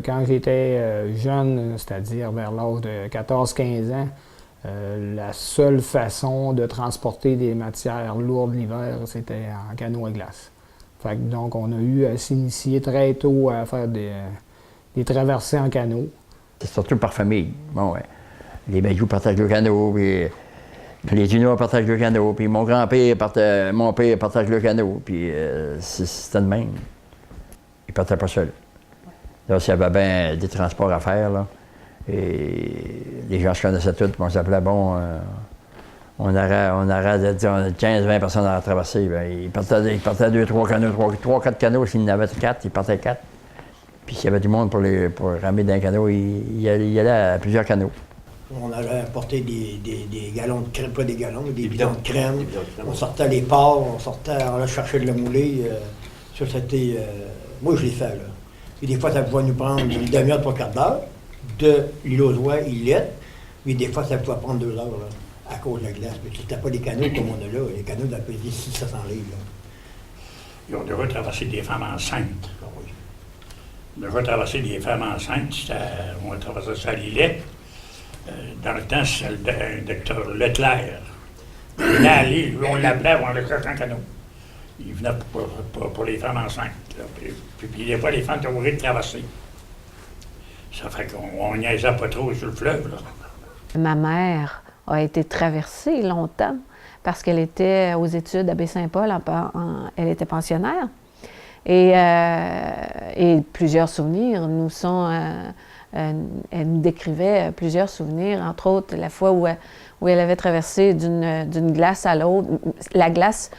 Quand j'étais jeune, c'est-à-dire vers l'âge de 14-15 ans, la seule façon de transporter des matières lourdes l'hiver, c'était en canot à glace. Donc, on a eu à s'initier très tôt à faire des traversées en canot. C'est surtout par famille. Bon, ouais. Les Bayous partagent le canot, puis les juniors partagent le canot, puis mon grand-père, mon père partage le canot, puis c'était le même. Il partait pas seul. Là, s'il y avait bien des transports à faire, là, et les gens se connaissaient tous, puis on s'appelait, bon, on aurait de 15-20 personnes à traverser. Bien, il partait 2-3 canots, 3-4 canots, s'il y en avait 4, il partait 4. Puis s'il y avait du monde pour ramer d'un canot, il allait à plusieurs canots. On allait apporter des galons de crème, pas des galons, mais des bidons de crème. On sortait les porcs, on allait chercher de la moulée. Ça, c'était... moi, je l'ai fait, là. Et des fois, ça pouvait nous prendre une demi-heure, 3/4 d'heure, de l'île aux Oies, Îlette. Mais des fois, ça pouvait prendre 2 heures, là, à cause de la glace. Mais c'était pas des canots comme on a là. Les canots doivent peser 600-700 livres, là. Ils ont déjà traversé des femmes enceintes. Ah oui. On a déjà traversé des femmes enceintes. On a traversé ça à Lillet. Dans le temps, c'est le docteur Leclerc. Il venait aller, lui, on l'appelait avant le chercher en canot. Il venait pour les femmes enceintes. Là. Puis des fois, les femmes étaient obligées de traverser. Ça fait qu'on niaisait pas trop sur le fleuve. Là. Ma mère a été traversée longtemps parce qu'elle était aux études à Baie-Saint-Paul, elle était pensionnaire. Et plusieurs souvenirs nous sont... elle nous décrivait plusieurs souvenirs, entre autres la fois où elle avait traversé d'une glace à l'autre. La glace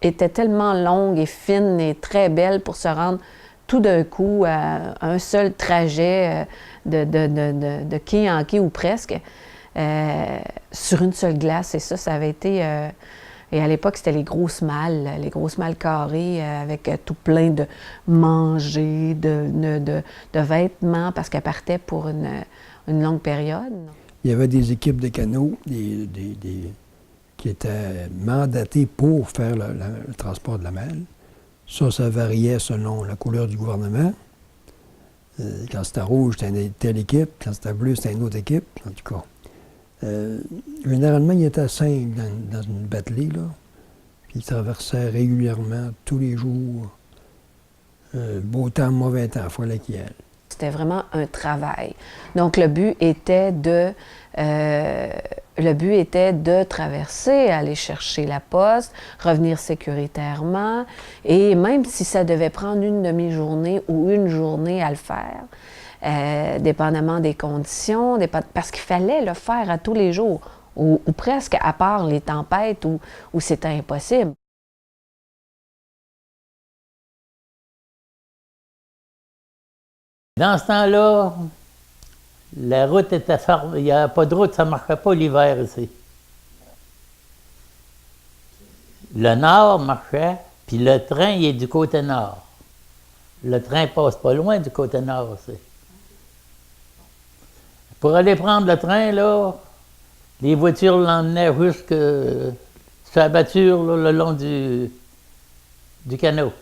était tellement longue et fine et très belle pour se rendre tout d'un coup à un seul trajet de quai en quai ou presque, sur une seule glace. Et ça avait été... et à l'époque, c'était les grosses malles carrées avec tout plein de manger, de vêtements, parce qu'elle partait pour une longue période. Il y avait des équipes de canots qui étaient mandatées pour faire le transport de la malle. Ça variait selon la couleur du gouvernement. Quand c'était rouge, c'était une telle équipe. Quand c'était bleu, c'était une autre équipe. En tout cas. Généralement, il était 5 dans une batterie, là. Puis il traversait régulièrement, tous les jours. Beau temps, mauvais temps, il fallait qu'il y aille. C'était vraiment un travail. Donc, le but était de traverser, aller chercher la poste, revenir sécuritairement. Et même si ça devait prendre une demi-journée ou une journée à le faire, dépendamment des conditions, parce qu'il fallait le faire à tous les jours, ou presque, à part les tempêtes où c'était impossible. Dans ce temps-là, la route était fermée. Il n'y avait pas de route, ça ne marchait pas l'hiver ici. Le nord marchait, puis le train il est du côté nord. Le train passe pas loin du côté nord aussi. Pour aller prendre le train, là, les voitures l'emmenaient jusque sur la bâture, là, le long du canot.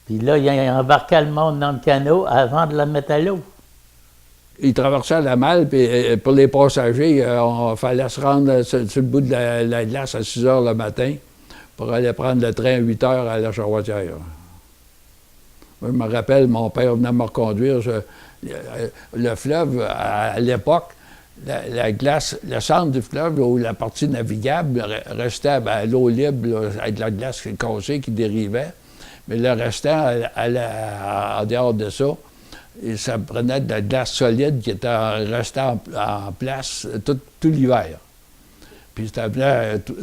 Puis là, il embarquait le monde dans le canot avant de la mettre à l'eau. Il traversait la malle, puis pour les passagers, il fallait se rendre sur le bout de la glace à 6 heures le matin pour aller prendre le train à 8 heures à la Charretière. Moi, je me rappelle, mon père venait me reconduire. Le fleuve, à l'époque, la glace, le centre du fleuve, où la partie navigable restait à l'eau libre, là, avec la glace cassée qui dérivait. Mais le restant, en dehors de ça, ça prenait de la glace solide qui était restée en place tout l'hiver. Puis c'était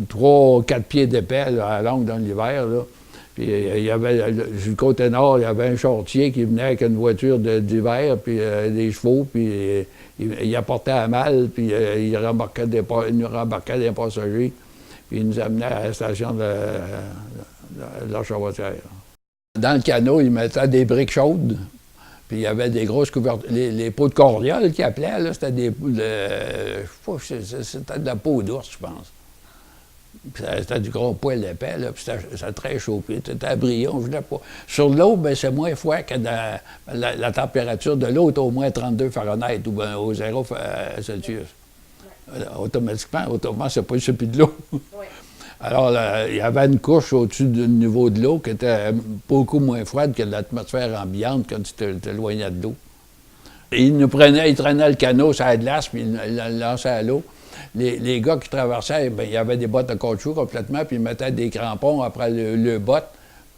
3-4 pieds d'épais à longue dans l'hiver. Puis il y avait, sur le côté nord, il y avait un charretier qui venait avec une voiture d'hiver, puis des chevaux, puis il apportait à malle, puis il nous rembarquait des passagers, puis il nous amenait à la station de la Charretière. Dans le canot, ils mettaient des briques chaudes, puis il y avait des grosses couvertures. Les pots de cordial qu'ils appelaient, là, c'était c'était de la peau d'ours, je pense. C'était du gros poil épais, là, puis c'était très chaud. Puis c'était brillant, je voulais pas. Sur l'eau, ben, c'est moins froid que la température de l'eau est au moins 32 Fahrenheit ou ben, au 0 Celsius. Automatiquement, c'est pas plus de l'eau. Oui. Alors, il y avait une couche au-dessus du niveau de l'eau qui était beaucoup moins froide que l'atmosphère ambiante quand tu t'éloignais de l'eau. Il traînait le canot sur la glace, puis il le lançait à l'eau. Les gars qui traversaient, bien, il y avait des bottes de caoutchouc complètement, puis ils mettaient des crampons après le botte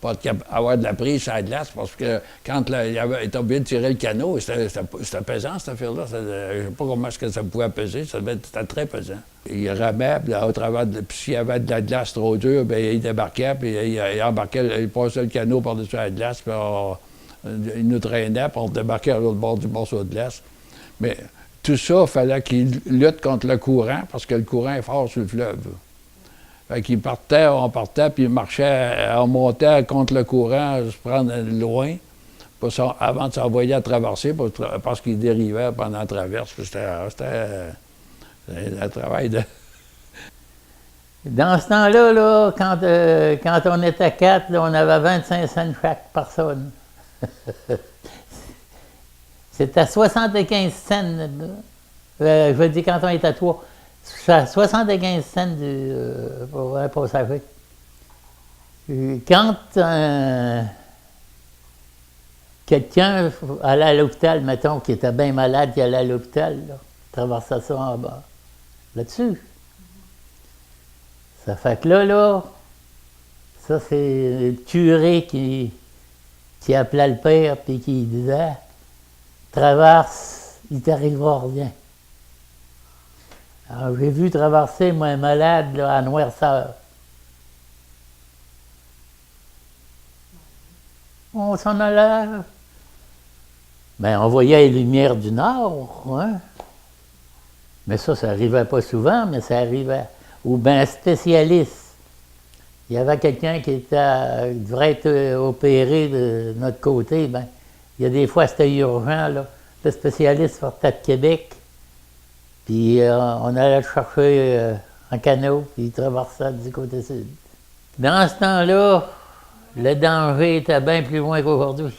pour avoir de la prise sur la glace, parce que quand il était obligé de tirer le canot, c'était pesant, cette affaire-là. Je ne sais pas comment est-ce que ça pouvait peser, c'était très pesant. Il ramait, puis au travers puis s'il y avait de la glace trop dure, bien, il débarquait, puis il embarquait, il passait le canot par-dessus la glace, puis il nous traînait, puis on débarquait à l'autre bord du morceau de glace. Mais tout ça, il fallait qu'il lutte contre le courant, parce que le courant est fort sur le fleuve. Fait qu'il partait, on partait, puis il marchait, on montait contre le courant, se prendre loin, avant de s'envoyer à traverser, parce qu'il dérivait pendant la traverse. C'était un travail de... Dans ce temps-là, là, quand on était 4, là, on avait 25 cents chaque personne. C'était 75 cents, je veux dire, quand on était 3. 75 cents pour un passager. Quand quelqu'un allait à l'hôpital, mettons, qui était bien malade, qui allait à l'hôpital, traversait ça en bas, là-dessus. Ça fait que là, ça c'est le curé qui appelait le père puis qui disait « Traverse, il t'arrivera rien ». Alors, j'ai vu traverser, moi, un malade, là, à Noirceur. On s'en allait. Bien, on voyait les lumières du Nord, hein? Mais ça arrivait pas souvent, mais ça arrivait. Ou bien, spécialiste. Il y avait quelqu'un qui devrait être opéré de notre côté. Bien, il y a des fois, c'était urgent, là. Le spécialiste sortait de Québec. Puis on allait le chercher en canot, puis il traversait du côté sud. Dans ce temps-là, le danger était bien plus loin qu'aujourd'hui.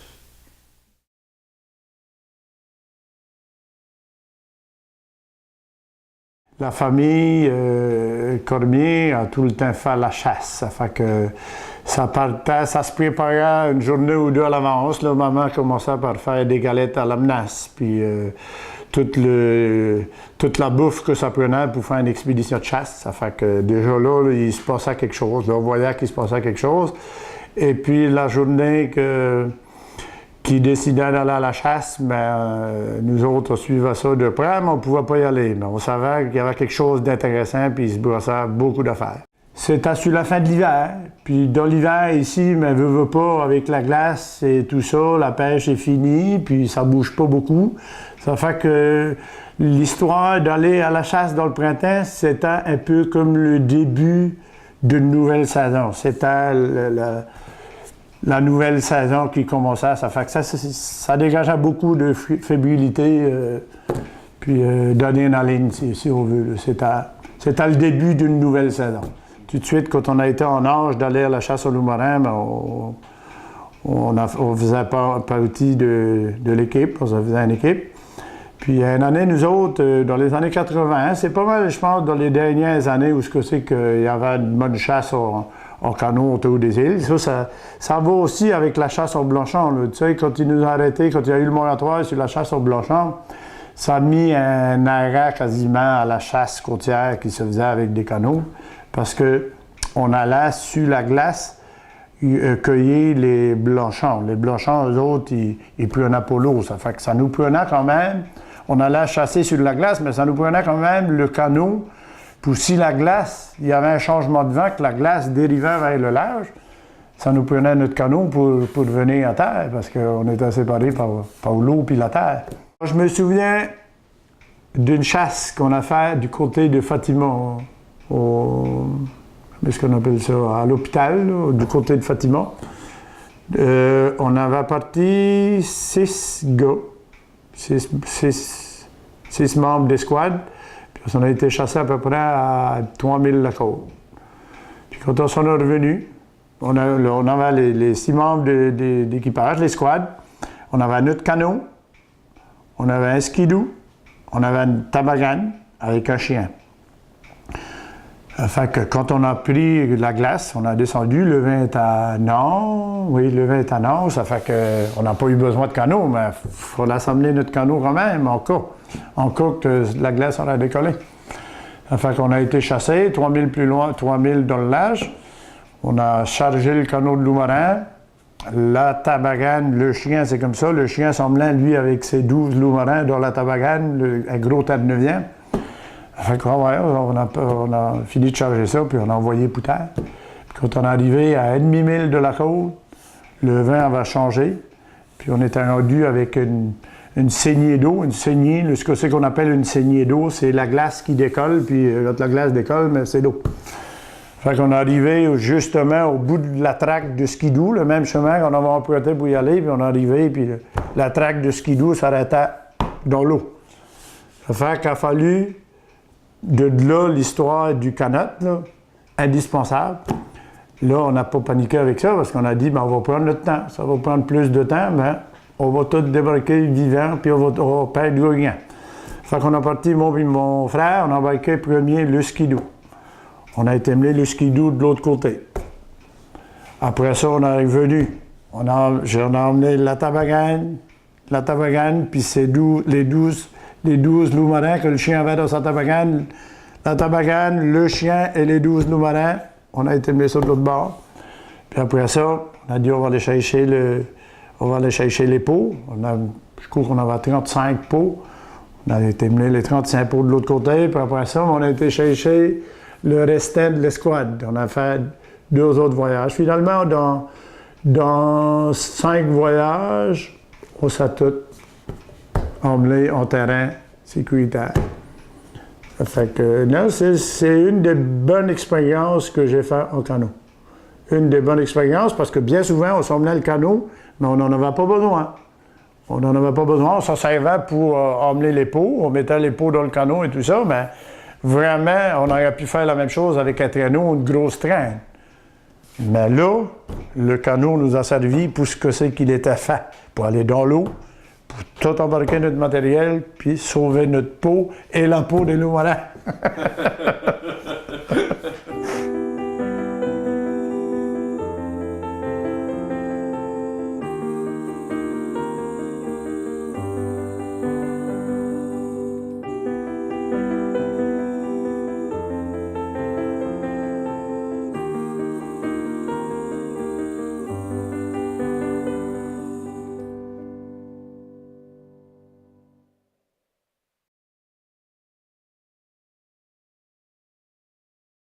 La famille Cormier a tout le temps fait la chasse. Ça fait que ça partait, ça se préparait une journée ou deux à l'avance. Là, maman commençait par faire des galettes à la menace. Puis toute la bouffe que ça prenait pour faire une expédition de chasse. Ça fait que déjà là, il se passait quelque chose. Là, on voyait qu'il se passait quelque chose. Et puis la journée qui décidait d'aller à la chasse, nous autres, on suivait ça de près, mais on ne pouvait pas y aller. Mais on savait qu'il y avait quelque chose d'intéressant, puis il se brossait beaucoup d'affaires. C'était sur la fin de l'hiver. Puis dans l'hiver, ici, mais veut pas, avec la glace et tout ça, la pêche est finie, puis ça bouge pas beaucoup. Ça fait que l'histoire d'aller à la chasse dans le printemps, c'était un peu comme le début d'une nouvelle saison. C'était la nouvelle saison qui commençait. Ça fait que ça dégageait beaucoup de fébrilité, puis d'adrénaline, si on veut. C'était le début d'une nouvelle saison. Tout de suite, quand on a été en âge d'aller à la chasse au loup-marin, on faisait partie de l'équipe, on faisait une équipe. Puis une année, nous autres, dans les années 80, c'est pas mal, je pense, dans les dernières années où c'est qu'il y avait une bonne chasse en canot autour des îles. Ça va aussi avec la chasse au blanchon. Tu sais, quand ils nous ont arrêtés, quand il y a eu le moratoire sur la chasse au blanchon, ça a mis un arrêt quasiment à la chasse côtière qui se faisait avec des canots. Parce qu'on allait sur la glace cueillir les blanchons. Les blanchons, eux autres, ils prenaient pas l'eau. Ça fait que ça nous prenait quand même. On allait chasser sur la glace, mais ça nous prenait quand même le canot. Pour si la glace, il y avait un changement de vent, que la glace dérivait vers le large, ça nous prenait notre canot pour venir à terre, parce qu'on était séparés par l'eau puis la terre. Je me souviens d'une chasse qu'on a faite du côté de Fatima, qu'est-ce qu'on appelle ça, à l'hôpital, du côté de Fatima. On avait parti 6 gars, 6 membres d'escouade. Puis on a été chassé à peu près à 3000 la côte. quand on s'en est revenu, on avait les 6 membres d'équipage, les squads. On avait notre canot, on avait un skidoo, on avait une tabagane avec un chien. Fait que quand on a pris la glace, on a descendu, le vent est à nord, oui, le vent est à nord, ça fait qu'on n'a pas eu besoin de canot, mais il faut assembler notre canot quand même, en cas que la glace aurait décollé. Ça fait qu'on a été chassé, 3000 plus loin, 3000 dans le large, on a chargé le canot de loup-marin, la tabagane, le chien, c'est comme ça, le chien semblait, lui, avec ses 12 loups-marins dans la tabagane, un gros tas de 9e. Fait qu'on on a fini de charger ça, puis on a envoyé Poutard. Puis quand on est arrivé à 1/2 mille de la côte, le vent avait changé, puis on était rendu avec une saignée d'eau. Une saignée, ce que c'est qu'on appelle une saignée d'eau, c'est la glace qui décolle, puis quand la glace décolle, mais c'est l'eau. Fait qu'on est arrivé justement au bout de la traque de skidoo, le même chemin qu'on avait emprunté pour y aller, puis on est arrivé, puis la traque de skidoo s'arrêtait dans l'eau. Ça fait qu'il a fallu de là, l'histoire du canot, là, indispensable. Là, on n'a pas paniqué avec ça parce qu'on a dit, ben, on va prendre notre temps. Ça va prendre plus de temps, mais on va tout débarquer vivant, puis on va perdre rien. Fait qu'on a parti, moi et mon frère, on a embarqué premier le skidoo. On a été emmener le skidoo de l'autre côté. Après ça, on est revenu. On a emmené la tabagane, puis les 12 loups-marins que le chien avait dans sa tabagane, la tabagane, le chien et les 12 loups-marins, on a été mis sur l'autre bord. Puis après ça, on a dit on va aller chercher les pots. Je crois qu'on avait 35 pots. On a été mener les 35 pots de l'autre côté. Puis après ça, on a été chercher le restant de l'escouade. On a fait 2 autres voyages. Finalement, dans 5 voyages, on s'est tout emmené en terrain sécuritaire. Ça fait que là, c'est une des bonnes expériences que j'ai faites en canot. Une des bonnes expériences parce que bien souvent, on s'emmenait le canot, mais on n'en avait pas besoin. On n'en avait pas besoin, on s'en servait pour emmener les pots, on mettait les pots dans le canot et tout ça, mais vraiment, on aurait pu faire la même chose avec un traîneau ou une grosse traîne. Mais là, le canot nous a servi pour ce que c'est qu'il était fait, pour aller dans l'eau, pour tout embarquer notre matériel, puis sauver notre peau et la peau des loups marins.